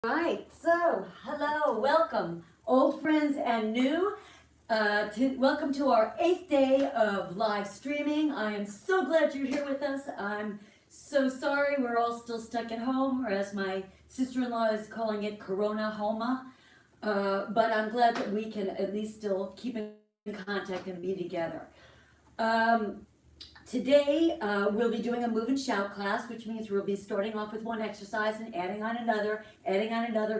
Right, so hello, welcome, old friends and new. Welcome to our 8th day of live streaming. I am so glad you're here with us. I'm so sorry we're all still stuck at home, or as my sister-in-law is calling it, Corona Homa. But I'm glad that we can at least still keep in contact and be together. Um, Today, we'll be doing a move and shout class, which means we'll be starting off with one exercise and adding on another,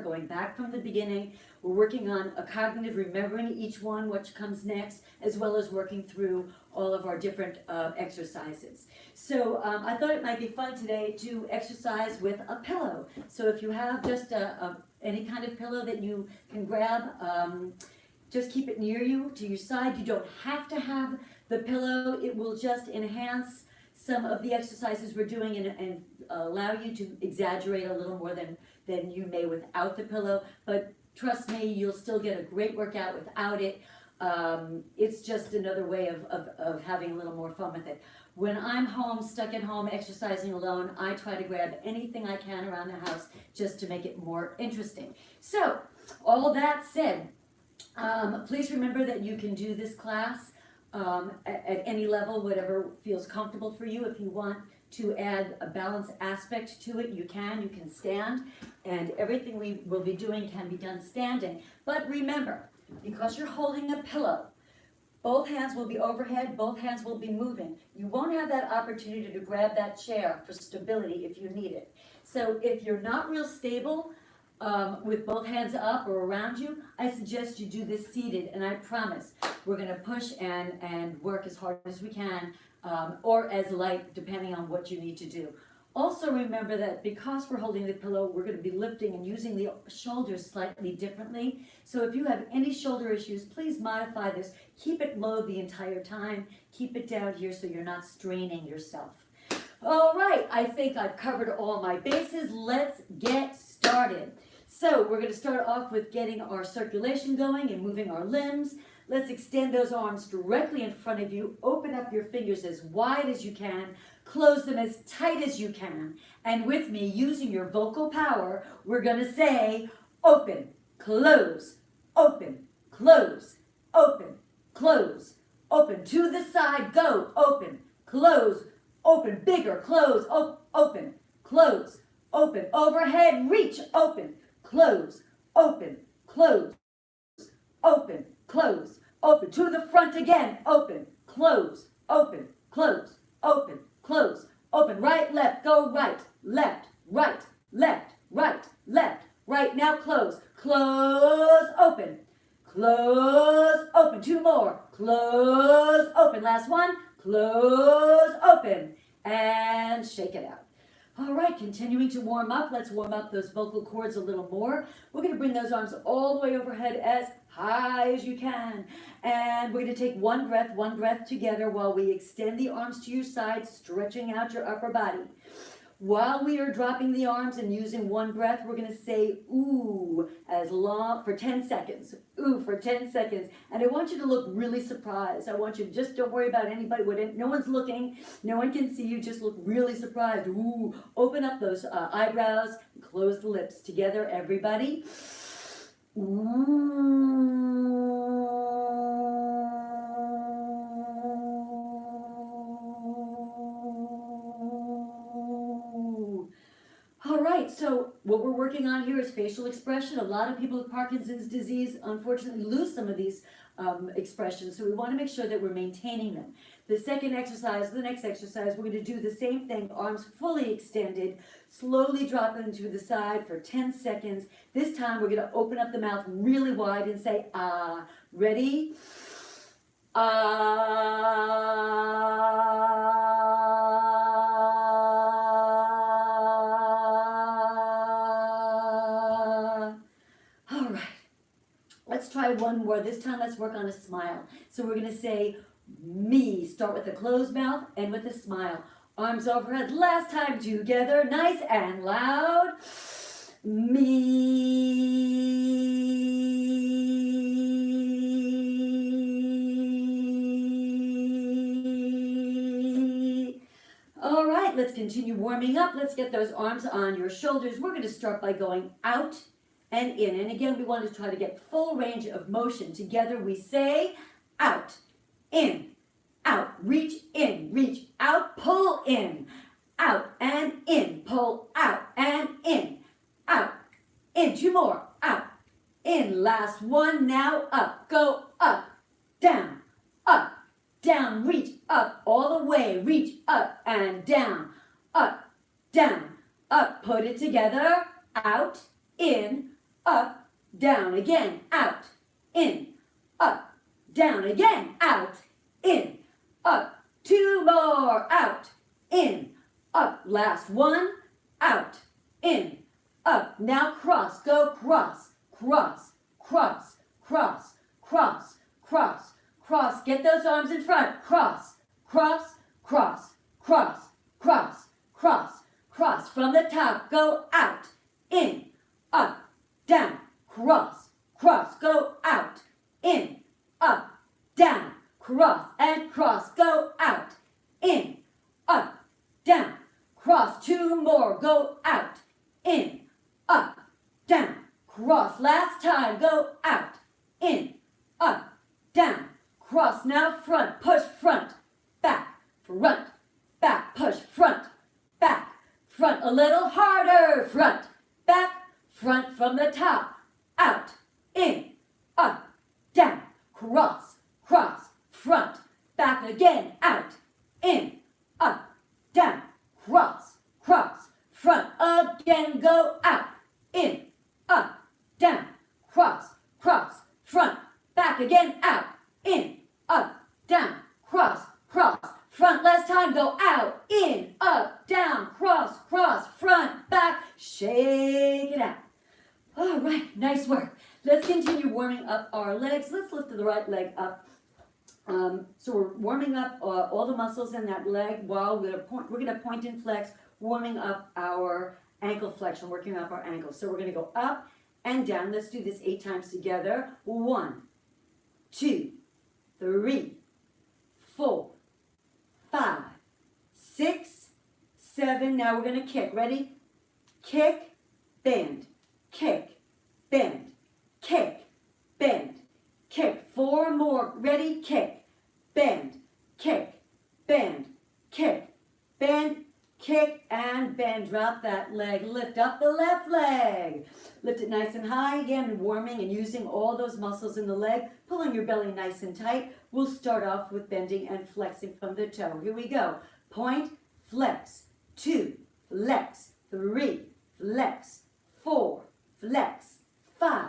going back from the beginning. We're working on a cognitive, remembering each one, what comes next, as well as working through all of our different exercises. So I thought it might be fun today to exercise with a pillow. So if you have just any kind of pillow that you can grab, just keep it near you, to your side. You don't have to have the pillow. It will just enhance some of the exercises we're doing and allow you to exaggerate a little more than you may without the pillow. But trust me, you'll still get a great workout without it. It's just another way of having a little more fun with it. When I'm home, stuck at home, exercising alone, I try to grab anything I can around the house just to make it more interesting. So, all that said, please remember that you can do this class at any level, whatever feels comfortable for you. If you want to add a balance aspect to it, you can stand, and everything we will be doing can be done standing. But remember, because you're holding a pillow, both hands will be overhead, both hands will be moving. You won't have that opportunity to grab that chair for stability if you need it. So if you're not real stable, with both hands up or around you, I suggest you do this seated, and I promise we're going to push and work as hard as we can, or as light, depending on what you need to do. Also remember that because we're holding the pillow, we're going to be lifting and using the shoulders slightly differently. So if you have any shoulder issues, please modify this. Keep it low the entire time. Keep it down here so you're not straining yourself. All right, I think I've covered all my bases. Let's get started. So we're going to start off with getting our circulation going and moving our limbs. Let's extend those arms directly in front of you. Open up your fingers as wide as you can. Close them as tight as you can. And with me, using your vocal power, we're going to say open, close, open, close, open, close, open. To the side, go, open, close, open, bigger, close, open, close, open, overhead, reach, open, close, open, close, open, close, open, to the front again, open, close, open, close, open, close, open, right, left, go right, left, right, left, right, left, right, now close, close, open, close, open, two more, close, open, last one, close, open, and shake it out. All right, continuing to warm up. Let's warm up those vocal cords a little more. We're going to bring those arms all the way overhead as high as you can. And we're going to take one breath together while we extend the arms to your side, stretching out your upper body. While we are dropping the arms and using one breath, we're going to say ooh as long for 10 seconds. Ooh for 10 seconds. And I want you to look really surprised. I want you to just don't worry about anybody. No one's looking. No one can see you. Just look really surprised. Ooh. Open up those eyebrows and close the lips. Together, everybody. Ooh. All right, so what we're working on here is facial expression. A lot of people with Parkinson's disease unfortunately lose some of these expressions, so we want to make sure that we're maintaining them. The next exercise, we're going to do the same thing, arms fully extended, slowly dropping to the side for 10 seconds. This time we're going to open up the mouth really wide and say ah. Ready? Let's try one more. This time, let's work on a smile. So we're going to say me. Start with a closed mouth, end with a smile. Arms overhead. Last time together. Nice and loud. Me. All right, let's let's continue warming up. Let's get those arms on your shoulders. We're going to start by going out and in. And again, we want to try to get full range of motion. Together we say out, in, out, reach in, reach out, pull in, out and in, pull out and in, out, in, 2 more, out, in, last one, now up, go up, down, reach up all the way, reach up and down, up, put it together, out, in, up, down, again, out, in, up, down, again, out, in, up, 2 more, out, in, up, last one, out, in, up, now cross, go cross, cross, cross, cross, cross, cross, cross, get those arms in front, cross, cross, cross, cross, cross, cross, cross, from the top, go out, in, up, down, cross, cross, go out, in, up, down, cross, and cross, go out, in, up, down, cross, 2 more, go out, in, up, down, cross, last time, go out, in, up, down, cross, now front, push front, back, push front, back, front, a little harder, front, back, front from the top, out, in, up, down, cross, cross, front, back again, out, in, up, down, cross, cross, front, again, go out, in, up, down, cross, cross, front, back again, out, in, up, down, cross, cross, front, last time, go out, in, up, down, cross, cross, front, back, shake it out. All right, nice work. Let's continue warming up our legs. Let's lift the right leg up. So we're warming up all the muscles in that leg while we're going to point and flex, warming up our ankle flexion, working up our ankles. So we're going to go up and down. Let's do this 8 times together. 1, 2, 3, 4, 5, 6, 7. Now we're going to kick. Ready? Kick, bend, kick, bend, kick, bend, kick. 4 more. Ready? Kick, bend, kick, bend, kick, bend, kick, and bend. Drop that leg. Lift up the left leg. Lift it nice and high. Again, warming and using all those muscles in the leg, pulling your belly nice and tight. We'll start off with bending and flexing from the toe. Here we go. Point, flex, 2, flex, 3, flex, 4, flex, 5,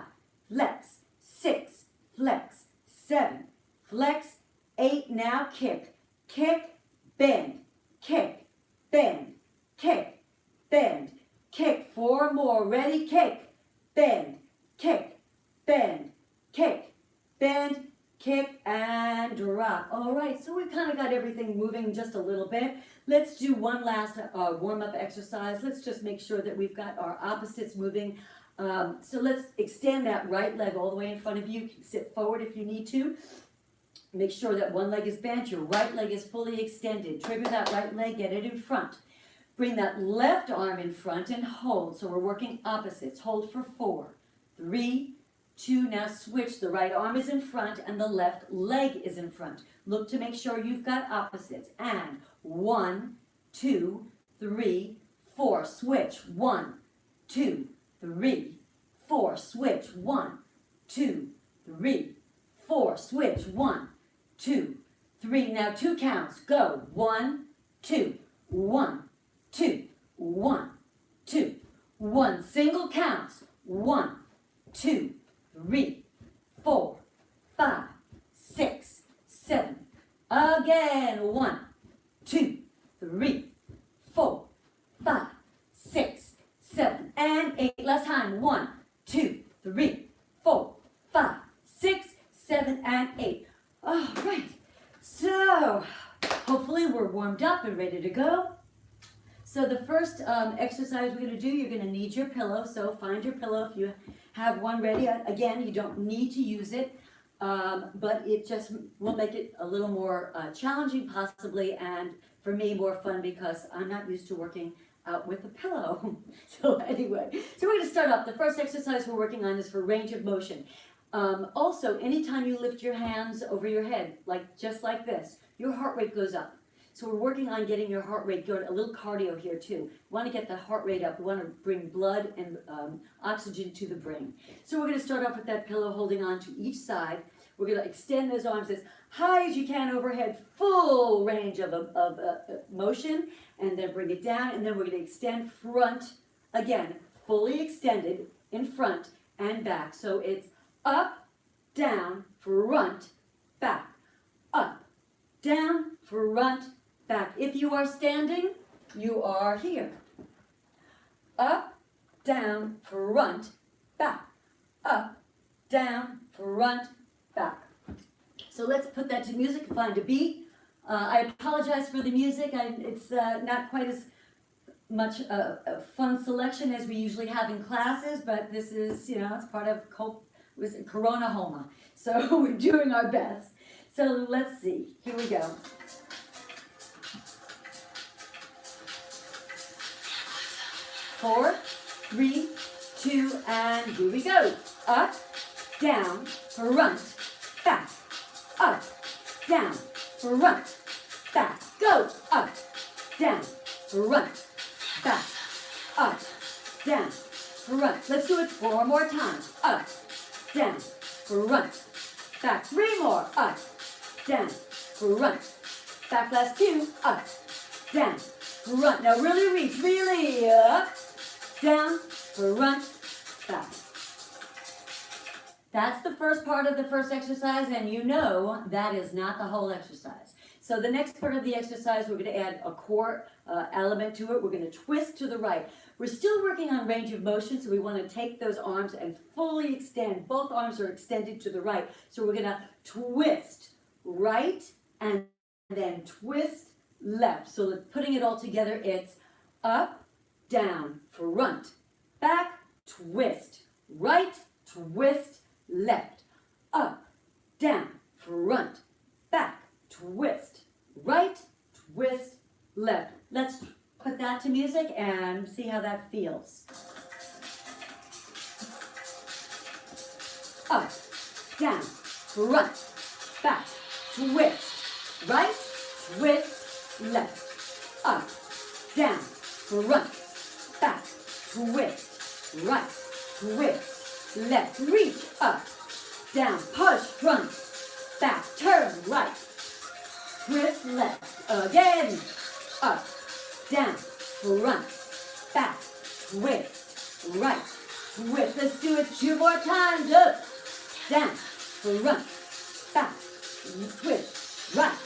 flex, 6, flex, 7, flex, 8. Now kick, kick, bend, kick, bend, kick, bend, kick. 4 more. Ready? Kick, bend, kick, bend, kick, bend, kick, and drop. All right, so we kind of got everything moving just a little bit. Let's do one last warm-up exercise. Let's just make sure that we've got our opposites moving. So let's extend that right leg all the way in front of you. You can sit forward if you need to. Make sure that one leg is bent, your right leg is fully extended. Trigger that right leg, get it in front. Bring that left arm in front and hold. So we're working opposites. Hold for 4, 3, 2. Now switch. The right arm is in front and the left leg is in front. Look to make sure you've got opposites. And 1, 2, 3, 4. Switch. 1, 2, 3, 4. Switch. 1, 2, 3, 4. Switch. 1, 2, 3. Now 2 counts. Go. 1, 2, 1, 2, 1, 2, 1. Single counts. 1, 2, 3, 4, 5, 6, 7. Again. 1, 2, 3, 4, 5, 6, 7, and 8. Last time. 1, 2, 3, 4, 5, 6, 7, and 8. All right. So hopefully we're warmed up and ready to go. So the first exercise we're going to do, you're going to need your pillow. So find your pillow if you have one ready. Again, you don't need to use it, but it just will make it a little more challenging possibly, and for me, more fun because I'm not used to working out with a pillow. So anyway, so we're going to start off. The first exercise we're working on is for range of motion. Also, anytime you lift your hands over your head, like just like this, your heart rate goes up. So we're working on getting your heart rate going, a little cardio here too. We want to get the heart rate up. We want to bring blood and oxygen to the brain. So we're going to start off with that pillow holding on to each side. We're going to extend those arms as high as you can overhead, full range of motion, and then bring it down, and then we're going to extend front, again, fully extended in front and back. So it's up, down, front, back, up, down, front, back. If you are standing, you are here. Up, down, front, back, up, down, front, back. So let's put that to music, find a beat. I apologize for the music. It's not quite as much a fun selection as we usually have in classes, but this is, it's part of Corona Homa. So we're doing our best. So let's see. Here we go. Four, three, two, and here we go. Up, down, front, back, up, down, front, back. Go, up, down, front, back, up, down, front. Let's do it 4 more times. Up, down, front, back. 3 more. Up, down, front, back. Last 2. Up, down, front. Now really reach, really up, down, front, back. That's the first part of the first exercise, and you know that is not the whole exercise. So the next part of the exercise, we're going to add a core element to it. We're going to twist to the right. We're still working on range of motion, so we want to take those arms and fully extend. Both arms are extended to the right. So we're going to twist right and then twist left. So putting it all together, it's up, down, front, back, twist, right, twist, left, up, down, front, back, twist, right, twist, left. Let's put that to music and see how that feels. Up, down, front, back, twist, right, twist, left, up, down, front, back, twist, right, twist, left, reach, up, down, push, front, back, turn, right, twist, left, again, up, down, front, back, twist, right, twist. Let's do it 2 more times. Up, down, front, back, twist, right,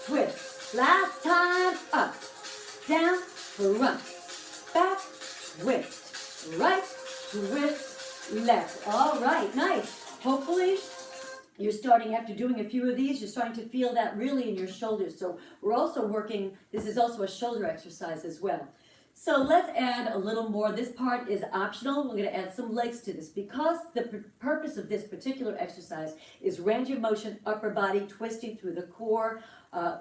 twist. Last time. Up, down, front, back, twist, right, twist, left. All right, nice. Hopefully you're starting, after doing a few of these, you're starting to feel that really in your shoulders. So we're also working, this is also a shoulder exercise as well. So let's add a little more. This part is optional. We're going to add some legs to this because the purpose of this particular exercise is range of motion, upper body, twisting through the core, a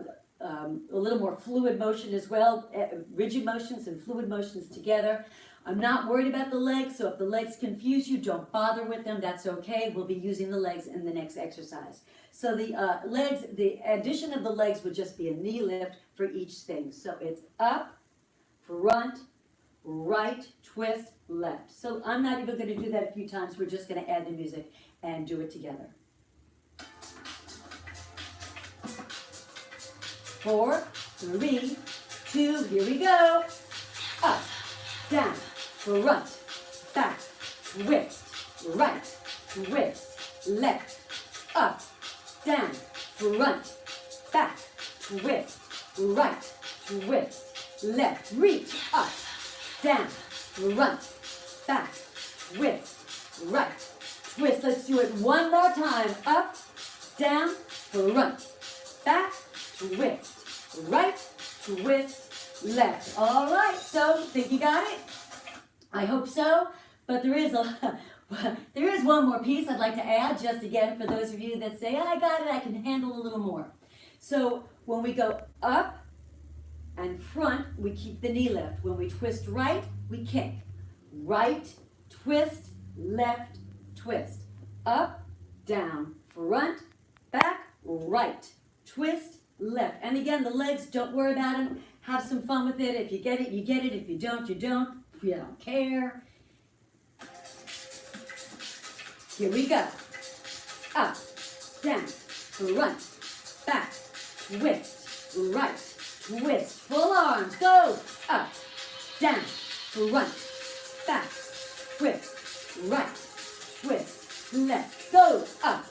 little more fluid motion as well, rigid motions and fluid motions together. I'm not worried about the legs, so if the legs confuse you, don't bother with them. That's okay. We'll be using the legs in the next exercise. So the legs, the addition of the legs would just be a knee lift for each thing. So it's up, front, right, twist, left. So I'm not even going to do that a few times. We're just going to add the music and do it together. 4, 3, 2, here we go. Up, down, front, back, twist, right, twist, left, up, down, front, back, twist, right, twist, left, reach, up, down, front, back, twist, right, twist. Let's do it 1 more time. Up, down, front, back, twist, right, twist, left. All right, so think you got it? I hope so, but there is one more piece I'd like to add, just again for those of you that say, I got it, I can handle a little more. So when we go up, and front, we keep the knee lift. When we twist right, we kick. Right, twist, left, twist. Up, down, front, back, right, twist, left. And again, the legs, don't worry about them. Have some fun with it. If you get it, you get it. If you don't, you don't. You don't care. Here we go. Up, down, front, back, twist, right, twist. Full arms. Go. Up, down, front, back, twist, right, twist, left. Go. Up,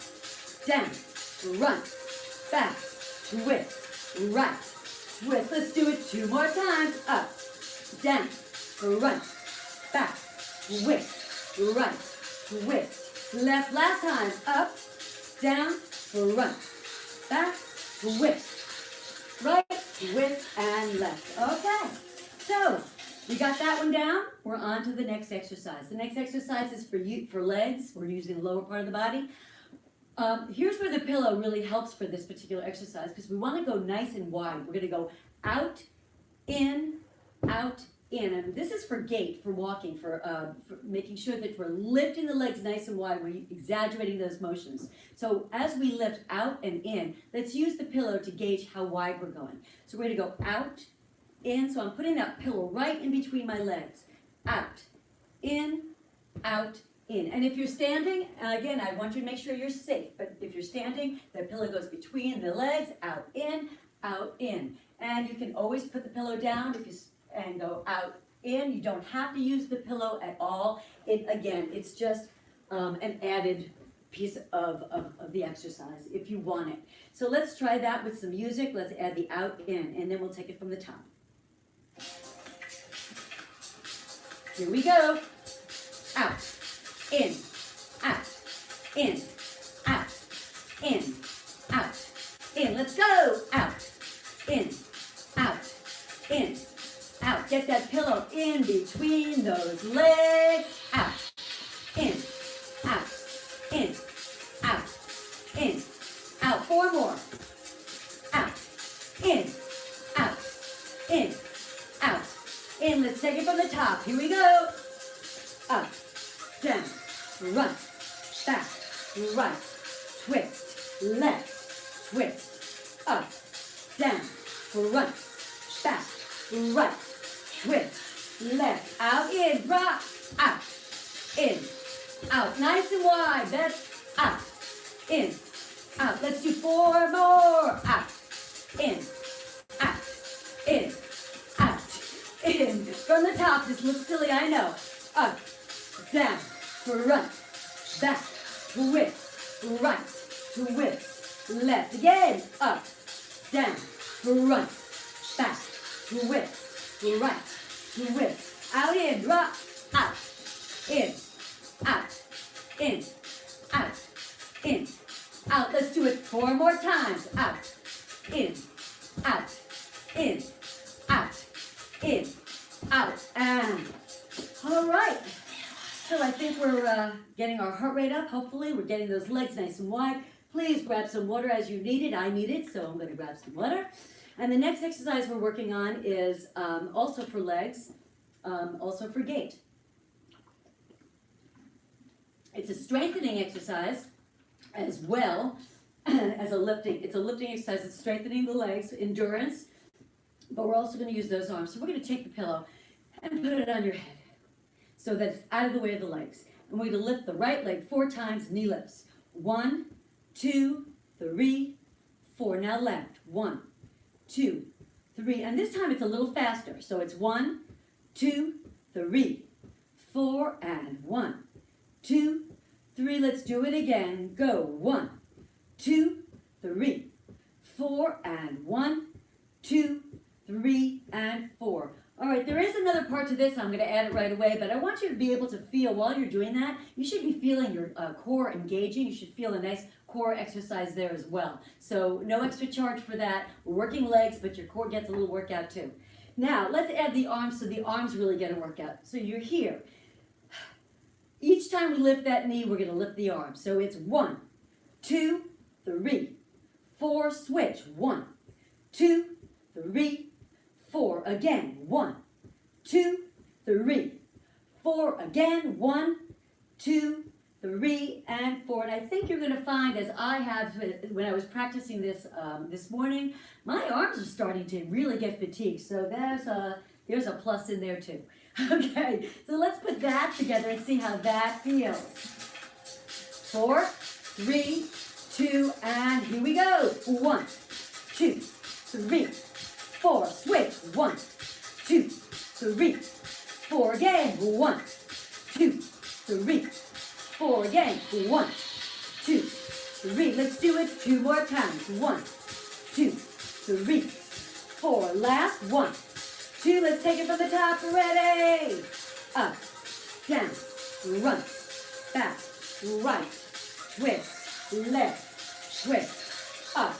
down, front, back, twist, right, twist. Let's do it 2 more times. Up, down, front, back, twist, right, twist. Left, last time. Up, down, front, back, twist. Right, twist, and left. Okay, so we got that one down. We're on to the next exercise. The next exercise is for legs. We're using the lower part of the body. Here's where the pillow really helps for this particular exercise because we want to go nice and wide. We're going to go out, in, and this is for gait, for walking, for making sure that we're lifting the legs nice and wide. We're exaggerating those motions. So as we lift out and in, let's use the pillow to gauge how wide we're going. So we're going to go out, in. So I'm putting that pillow right in between my legs. Out, in. And if you're standing, again, I want you to make sure you're safe. But if you're standing, the pillow goes between the legs, out, in. And you can always put the pillow down and go out, in. You don't have to use the pillow at all. Again, it's just an added piece of the exercise if you want it. So let's try that with some music. Let's add the out, in, and then we'll take it from the top. Here we go. Out, in, in, in. Let's go. Out, in, out. Get that pillow in between those legs. Out, in, in, out. 4 more. Out, in, in. Let's take it from the top. Here we go. Up, down, front, back, right, twist, left, twist, up, down, front, back, right, twist, left, out, in, rock, out, in, out, nice and wide, that's out, in, out. Let's do 4 more, out, in, in. From the top, this looks silly, I know. Up, down, front, back, twist, right, twist, left. Again, up, down, front, back, twist, right, twist. Out, in, drop, out, in, in, out. Let's do it 4 more times. Out, in, in, out, and all right. So I think we're getting our heart rate up. Hopefully, we're getting those legs nice and wide. Please grab some water as you need it. I need it, so I'm going to grab some water. And the next exercise we're working on is also for legs, also for gait. It's a strengthening exercise as well as a lifting. It's a lifting exercise. It's strengthening the legs, endurance. But we're also going to use those arms. So we're going to take the pillow and put it on your head so that it's out of the way of the legs. And we're going to lift the right leg 4 times, knee lifts. 1, 2, 3, 4. Now left. 1, 2, 3. And this time it's a little faster. So it's 1, 2, 3, 4, and 1, 2, 3. Let's do it again. Go. 1, 2, 3, 4, and 1, 2, 3, and 4. All right, there is another part to this. I'm going to add it right away, but I want you to be able to feel while you're doing that. You should be feeling your core engaging. You should feel a nice core exercise there as well. So no extra charge for that. We're working legs, but your core gets a little workout too. Now, let's add the arms so the arms really get a workout. So you're here. Each time we lift that knee, we're going to lift the arm. So it's 1, 2, 3, 4, switch. 1, 2, 3, 4, again, 1, 2, 3, 4, again, 1, 2, 3, and 4. And I think you're going to find, as I have when I was practicing this this morning, my arms are starting to really get fatigued. So there's a plus in there too. Okay, so let's put that together and see how that feels. 4, 3, 2, and here we go. 1, 2, 3, 4. Switch. 1, 2, 3, 4 again. 1, 2, 3, 4 again. 1, 2, 3. Let's do it 2 more times. 1, 2, 3, 4. Last. 1, 2. Let's take it from the top. Ready? Up, down, run, back, right, twist, left, twist, up,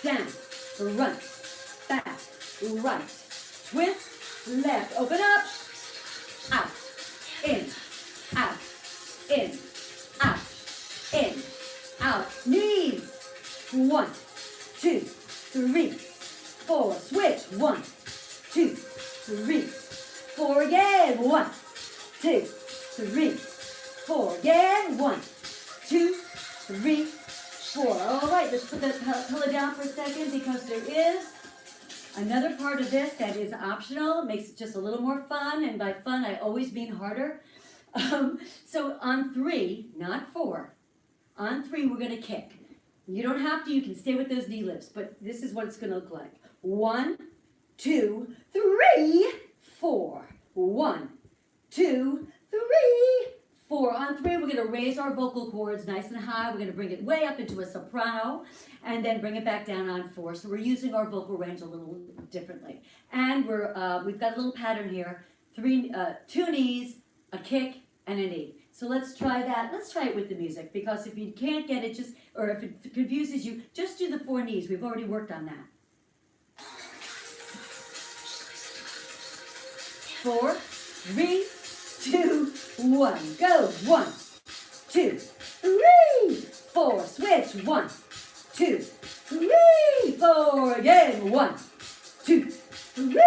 down, run, back, right, twist, left. Open up, out, in, out, in, out, in, out. Knees. 1, 2, 3, 4. Switch. 1, 2, 3, 4 again. 1, 2, 3, 4 again. 1, 2, 3, 4. All right, let's put the pillow down for a second because there is another part of this that is optional. It makes it just a little more fun, and by fun, I always mean harder. So on 3, not 4, on 3, we're going to kick. You don't have to, you can stay with those knee lifts, but this is what it's going to look like. 1, 2, 3, 4. 1, 2, 3, 4. On 3, we're going to raise our vocal cords nice and high. We're going to bring it way up into a soprano and then bring it back down on 4. So we're using our vocal range a little differently. And we've got a little pattern here. 2 knees, a kick, and a knee. So let's try that. Let's try it with the music, because if you can't get it, or if it confuses you, just do the 4 knees. We've already worked on that. 4, 3, 2, 1. Go. 1, 2, 3, 4. Switch. 1, 2, 3, 4. Again. 1, 2, 3,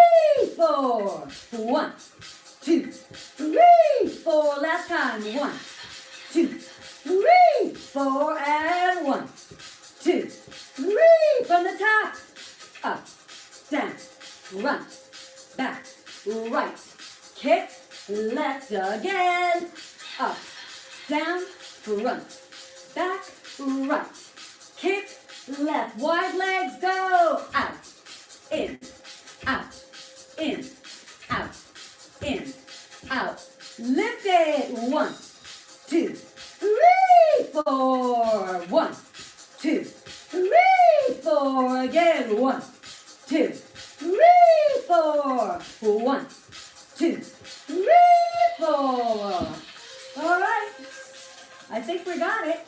4. 1, 2, 3, 4. Last time. 1, 2, 3, 4. And 1, 2, 3. From the top. Up, down, run, back, right, kick, left again, up, down, front, back, right, kick, left, wide legs, go, out, in, out, in, out, in, out, lift it, 1, 2, 3, 4, 1, 2, 3, 4, again, 1, 2, 3, 4, 1, 2, 3, 4. All right, I think we got it.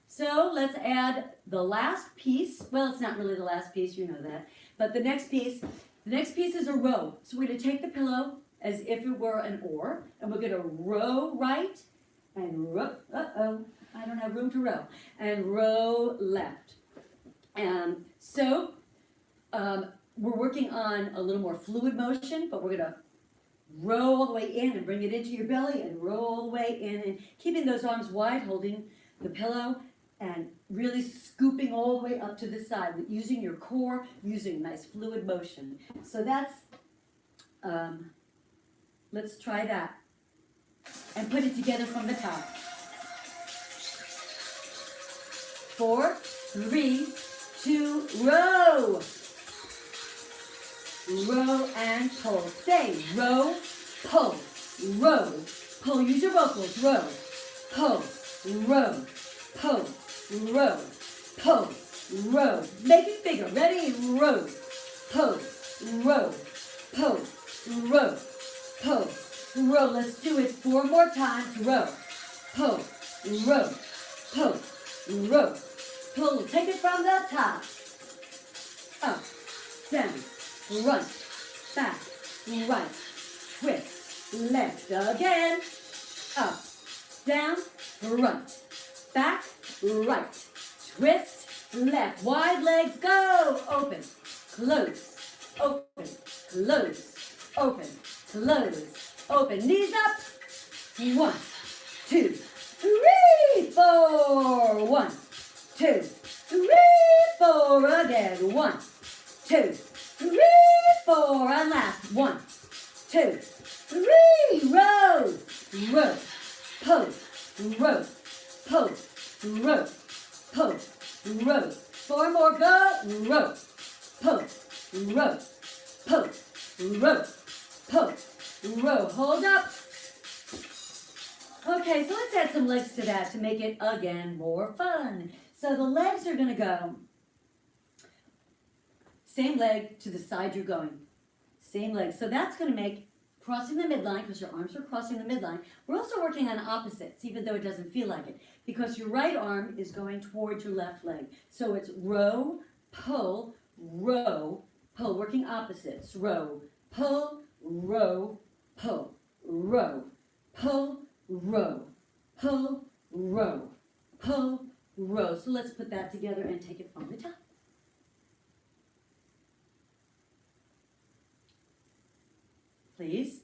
So let's add the last piece. Well, it's not really the last piece, you know that. But the next piece is a row. So we're going to take the pillow as if it were an oar, and we're going to row right and row. I don't have room to row. And row left. So we're working on a little more fluid motion, but we're going to row all the way in and bring it into your belly and roll all the way in, and keeping those arms wide, holding the pillow and really scooping all the way up to the side, using your core, using nice fluid motion. So that's, let's try that and put it together from the top. 4, 3, 2, row. Row and pull. Say row, pull, row, pull. Use your vocals. Row, pull, row, pull, row, pull, row. Make it bigger. Ready? Row, pull, row, pull, row, pull, row. Let's do it 4 more times. Row, pull, row, pull, row, pull. Take it from the top. Up, down, front, back, right, twist, left again, up, down, front, back, right, twist, left, wide legs, go, open, close, open, close, open, close, open. Knees up. 1, 2, 3, 4. 1, 2, 3, 4. Again. 1, 2, 3, 4. And last. 1, 2, 3. Row, row, pull, row, pull, row, pull, row. 4 more. Go. Row, pull, row, pull, row, pull, row. Hold up. Okay, so let's add some legs to that to make it, again, more fun. So the legs are going to go same leg to the side you're going. Same leg. So that's going to make crossing the midline, because your arms are crossing the midline. We're also working on opposites, even though it doesn't feel like it, because your right arm is going towards your left leg. So it's row, pull, working opposites. Row, pull, row, pull, row, pull, row, pull, row, pull, row. So let's put that together and take it from the top. Please.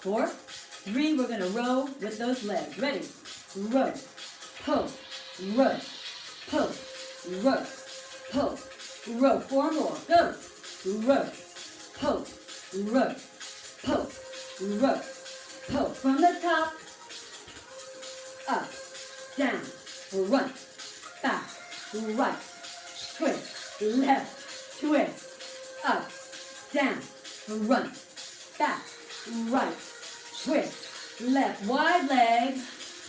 4, 3, we're going to row with those legs. Ready? Row, pull, row, pull, row, pull, row. 4 more. Go. Row, pull, row, pull, row, pull. From the top, up, down, front, back, right, twist, left, twist, up, down, front, back, right, twist, left. Wide legs,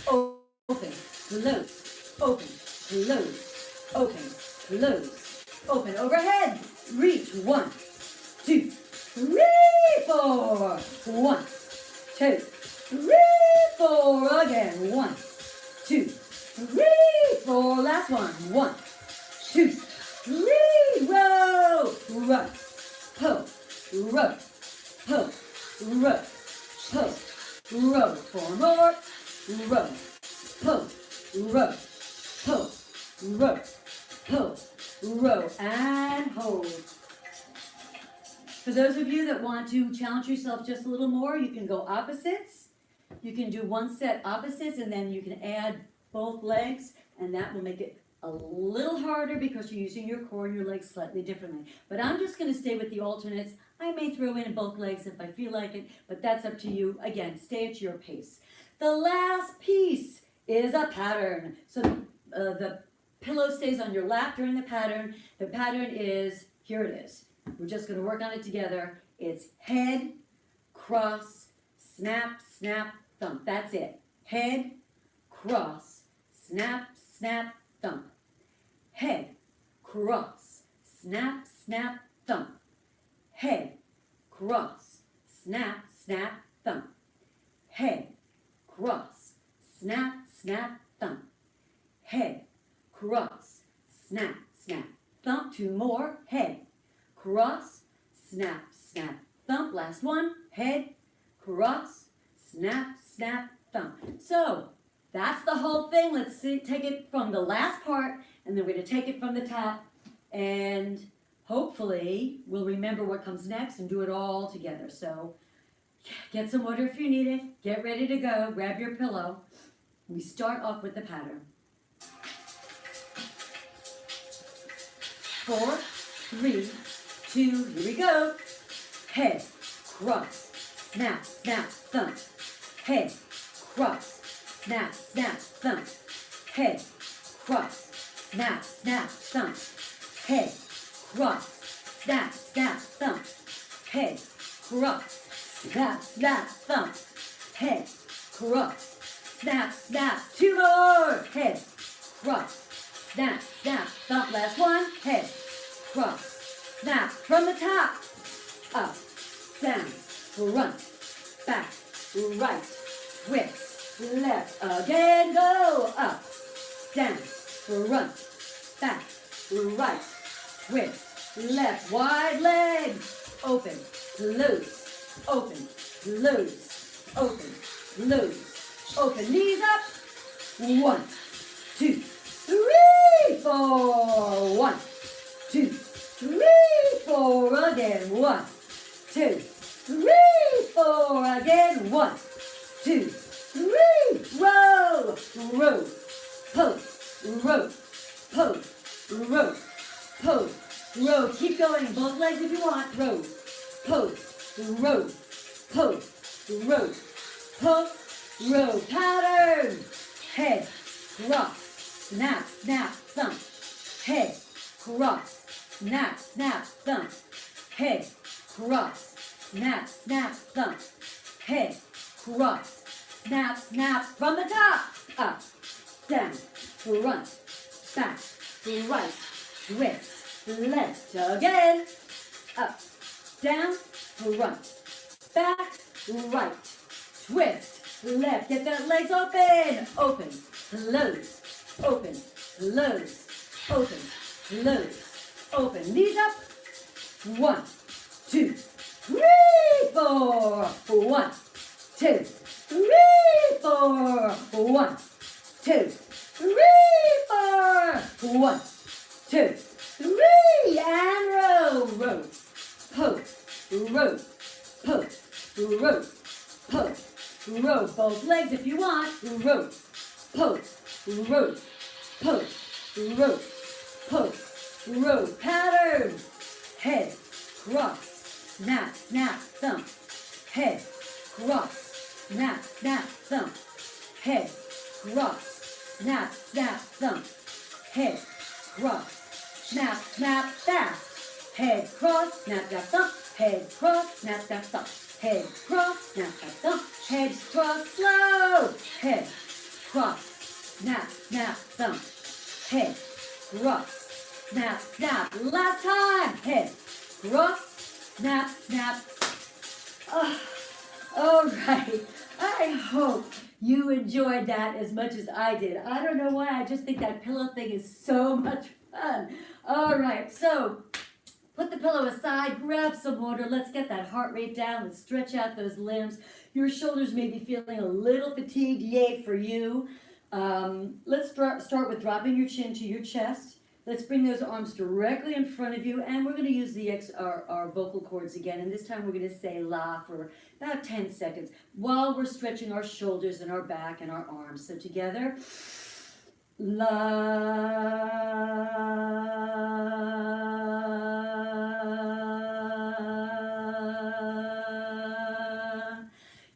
open, close, open, close, open, close, open. Overhead, reach. 1, 2, 3, 4. 1, 2, 3, 4. Again. 1, 2, 3, 4. Last one. 1, 2, 3. Row. Row. Pull. Row. Pull. Row. Pull. Row. 4 more. Row. Pull. Row. Pull. Row. Pull. Row. And hold. For those of you that want to challenge yourself just a little more, you can go opposites. You can do 1 set opposites, and then you can add both legs, and that will make it a little harder because you're using your core and your legs slightly differently. But I'm just going to stay with the alternates. I may throw in both legs if I feel like it, but that's up to you. Again, stay at your pace. The last piece is a pattern. So the pillow stays on your lap during the pattern. The pattern is, here it is. We're just going to work on it together. It's head, cross, snap, snap, thump. That's it. Head, cross, snap, snap, thump. Head, cross, snap, snap, thump. Head, cross, snap, snap, thump. Head, cross, snap, snap, thump. Head, cross, snap, snap, thump. 2 more. Head, cross, snap, snap, thump. Last one. Head, cross, snap, snap, thump. So that's the whole thing. Let's take it from the last part, and then we're going to take it from the top, and hopefully we'll remember what comes next and do it all together. So get some water if you need it. Get ready to go. Grab your pillow. We start off with the pattern. 4, 3, 2, here we go. Head, cross, snap, snap, thump. Head, cross, snap, snap, thump. Head, cross, snap, snap, thump. Head, cross, snap, snap, thump. Head, cross, snap, snap, thump. Head, cross, snap, snap. 2 more. Head, cross, snap, snap, thump. Last one. Head, cross, snap. From the top. Up, down, front, back, right, twist, left. Again, go. Up, down, front, back, right, twist, left. Wide legs. Open, close, open, close, open, close, open. Knees up. 1, 2, 3, 4. 1, 2, 3, 4, again. 1, 2, 3, 4, again. 1, 2, 3, row, row, pose, row, pose, row, pose, row. Keep going, both legs if you want. Row, pose, row, pose, row, pose, row. Pattern. Head, cross, snap, snap, thump. Head, cross, snap, snap, thump. Head, cross, snap, snap, thump. Head, cross, snap, snap, from the top. Up, down, front, back, right, twist, left. Again. Up, down, front, back, right, twist, left. Get that legs open. Open, close, open, close, open, close, open. Knees up. 1, 2, 3, 4. 1, 2, 3, 4. 1, 2, 3, 4. 1, 2, 3. And row, row, pose, row, pose, row, pose, row. Both legs if you want. Row, pose, row, pose, row, pose, row. Pattern. Head, cross, snap, snap, thump. Head, cross, snap, snap, thump. Head, cross, snap, snap, thump. Head, cross, snap, snap, fast. Head, cross, snap, snap, thump. Head, cross, snap, snap, thump. Head, cross, snap, snap, thump. Head, cross, slow. Head, cross, snap, snap, thump. Head, cross, snap, snap. Last time. Head, cross, snap, snap. All right. I hope you enjoyed that as much as I did. I don't know why. I just think that pillow thing is so much fun. All right. So put the pillow aside. Grab some water. Let's get that heart rate down. Let's stretch out those limbs. Your shoulders may be feeling a little fatigued. Yay for you. Let's start with dropping your chin to your chest. Let's bring those arms directly in front of you, and we're going to use our vocal cords again, and this time we're going to say la for about 10 seconds while we're stretching our shoulders and our back and our arms. So together, la.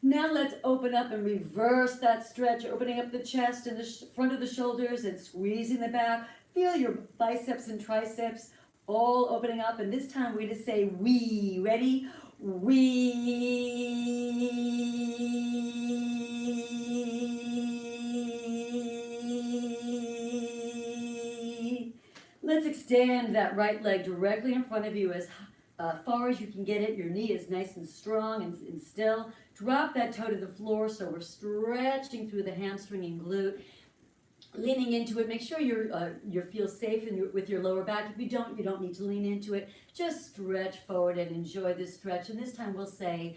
Now let's open up and reverse that stretch, opening up the chest and the front of the shoulders and squeezing the back. Feel your biceps and triceps all opening up, and this time we're going to say we. Ready? We. Let's extend that right leg directly in front of you as far as you can get it. Your knee is nice and strong and still. Drop that toe to the floor so we're stretching through the hamstring and glute. Leaning into it, make sure you feel safe with your lower back. If you don't need to lean into it. Just stretch forward and enjoy this stretch. And this time we'll say,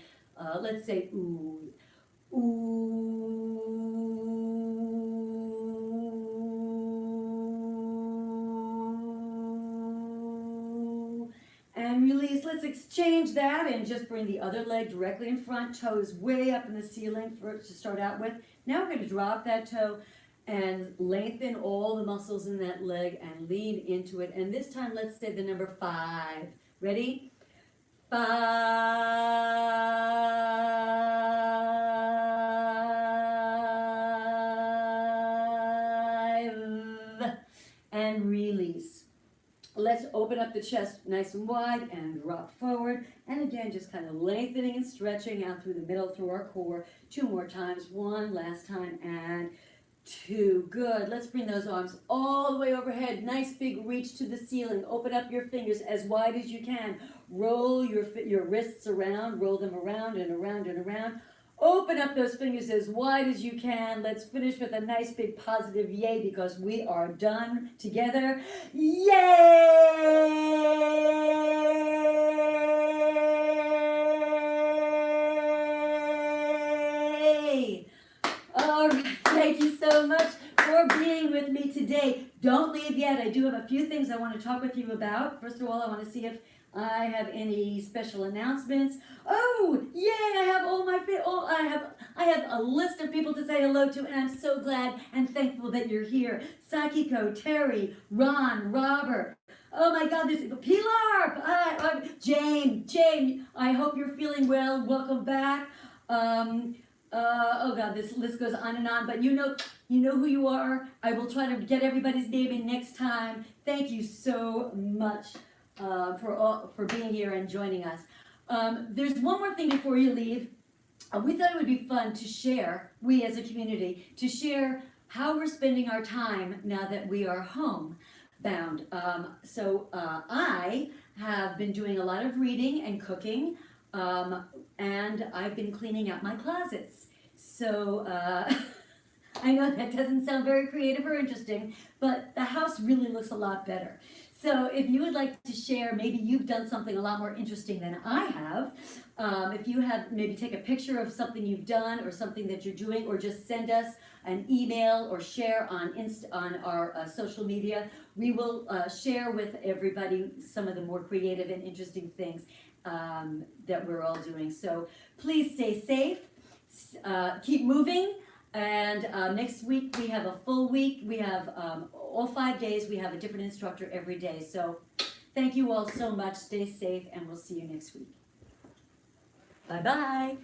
let's say ooh, ooh, and release. Let's exchange that and just bring the other leg directly in front. Toes way up in the ceiling to start out with. Now we're going to drop that toe and lengthen all the muscles in that leg and lean into it. And this time, let's say the number 5. Ready? 5. And release. Let's open up the chest nice and wide and drop forward. And again, just kind of lengthening and stretching out through the middle, through our core. 2 more times. 1 last time, and 2. Good. Let's bring those arms all the way overhead. Nice big reach to the ceiling. Open up your fingers as wide as you can. Roll your wrists around. Roll them around and around and around. Open up those fingers as wide as you can. Let's finish with a nice big positive yay because we are done together. Yay! All right, thank you so much for being with me today. Don't leave yet. I do have a few things I want to talk with you about. First of all, I want to see if I have any special announcements. Oh, yay! I have all my I have a list of people to say hello to, and I'm so glad and thankful that you're here. Sakiko, Terry, Ron, Robert. Oh my God, this is Pilar, Jane. I hope you're feeling well. Welcome back. Oh God, this list goes on and on, but you know who you are. I will try to get everybody's name in next time. Thank you so much for being here and joining us. There's one more thing before you leave. We thought it would be fun to share, we as a community, to share how we're spending our time now that we are homebound. I have been doing a lot of reading and cooking. And I've been cleaning out my closets. So I know that doesn't sound very creative or interesting, but the house really looks a lot better. So if you would like to share, maybe you've done something a lot more interesting than I have. If you have, maybe take a picture of something you've done or something that you're doing, or just send us an email or share on our social media. We will share with everybody some of the more creative and interesting things that we're all doing. So please stay safe, keep moving, and next week we have a full week. We have all 5 days, we have a different instructor every day. So thank you all so much, stay safe, and we'll see you next week. Bye-bye.